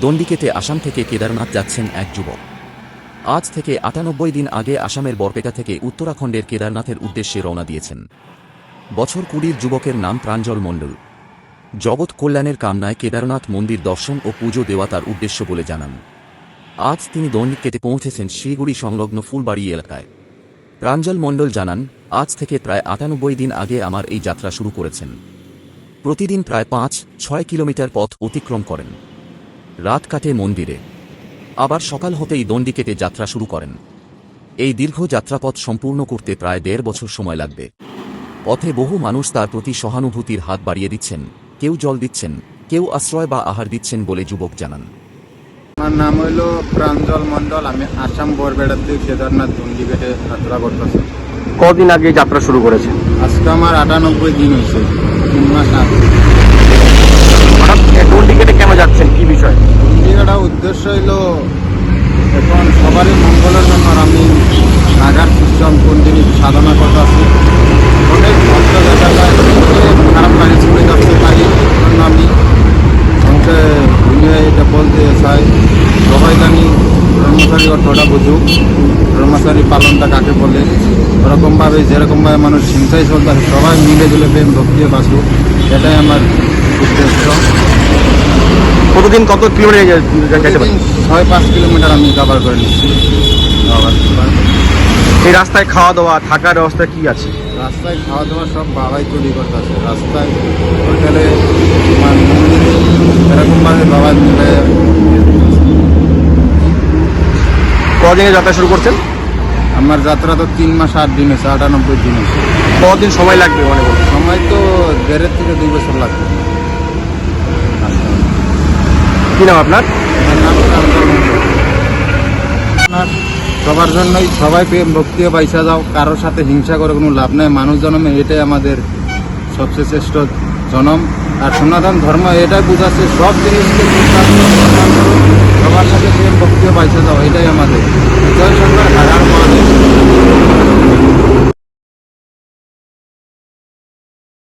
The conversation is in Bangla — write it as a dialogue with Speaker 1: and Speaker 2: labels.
Speaker 1: দণ্ডিকেতে আসাম থেকে কেদারনাথ যাচ্ছেন এক যুবক। আজ থেকে ৯৮ দিন আগে আসামের বরপেটা থেকে উত্তরাখণ্ডের কেদারনাথের উদ্দেশ্যে রওনা দিয়েছেন। বছর ২০ যুবকের নাম প্রাঞ্জল মণ্ডল। জগৎ কল্যাণের কামনায় কেদারনাথ মন্দির দর্শন ও পুজো দেওয়া তার উদ্দেশ্য বলে জানান। আজ তিনি দণ্ডিকেতে পৌঁছেছেন শিলিগুড়ি সংলগ্ন ফুলবাড়ি এলাকায়। প্রাঞ্জল মণ্ডল জানান, আজ থেকে প্রায় ৯৮ দিন আগে আমার এই যাত্রা শুরু করেছেন। প্রতিদিন প্রায় ৫-৬ কিলোমিটার পথ অতিক্রম করেন। রাত কাটে মন্দিরে, আবার সকাল হতেই দণ্ডিকেতে যাত্রা শুরু করেন। এই দীর্ঘ যাত্রাপথ সম্পূর্ণ করতে প্রায় ১.৫ বছর সময় লাগবে। পথে বহু মানুষ তার প্রতি সহানুভূতির হাত বাড়িয়ে দিচ্ছেন, কেউ জল দিচ্ছেন, কেউ আশ্রয় বা আহার দিচ্ছেন বলে যুবক জানান।
Speaker 2: আমার নাম হইল প্রাঞ্জল মণ্ডল। আমি আসাম বরপেটা থেকে কেদারনাথ দণ্ডিকেটে যাত্রা করতেছি।
Speaker 3: কদিন আগে যাত্রা শুরু করেছেন?
Speaker 2: আজকে আমার ৯৮ দিন হয়েছে, ৩ মাস আগে।
Speaker 3: দণ্ডিকেটে কেন যাচ্ছেন, কি বিষয়?
Speaker 2: দণ্ডিকেটার উদ্দেশ্য হইল এখন সবারই মঙ্গলের জন্য আমি নাগার সিস্টেম কন্টিনিউ সাধনা করতেছি। অনেক ভক্ত জায়গায় খারাপ লাগে চলে যাচ্ছে, তাই জন্য আমি আমাকে দুনিয়ায় এটা বলতে চাই, সবাই জানি ব্রহ্মচারী অর্থটা বুঝুক, ব্রহ্মচারী পালনটা কাকে বলে। ওরকমভাবে যেরকমভাবে মানুষ চিন্তায় চলতে সবাই মিলে জুলে প্রেম ভক্তিয়ে বাঁচুক, এটাই আমার উদ্দেশ্য।
Speaker 3: প্রতিদিন কত কিলোমিটার?
Speaker 2: ৬-৫ কিলোমিটার আমি কভার করে নিচ্ছি।
Speaker 3: এই রাস্তায় খাওয়া দাওয়া থাকার ব্যবস্থা কি আছে?
Speaker 2: রাস্তায় খাওয়া দাওয়া সব বাবাই তৈরি করতেছে। রাস্তায় হোটেলে মন্দিরে এরকমভাবে বাবা মিলে।
Speaker 3: কদিনে যাত্রা শুরু করছেন?
Speaker 2: আমার যাত্রা তো ৩ মাস ৮ দিন হয়েছে, ৯৮ দিন হয়েছে।
Speaker 3: কদিন সময় লাগবে মনে করছেন?
Speaker 2: সময় তো ১.৫ থেকে ২ বছর লাগবে।
Speaker 3: কি নাম আপনার?
Speaker 2: আমার নাম প্রাঞ্জল মণ্ডল। আপনার সবার জন্যই সবাই প্রেম ভক্তিও পয়সা যাও, কারোর সাথে হিংসা করে কোনো লাভ নেই। মানুষ জন্মে এটাই আমাদের সবচেয়ে শ্রেষ্ঠ জনম। আর সনাতন ধর্ম এটাই বুঝাচ্ছে সব জিনিসকে সবার সাথে প্রেম ভক্তিও পয়সা যাও, এটাই আমাদের জয় শঙ্কর।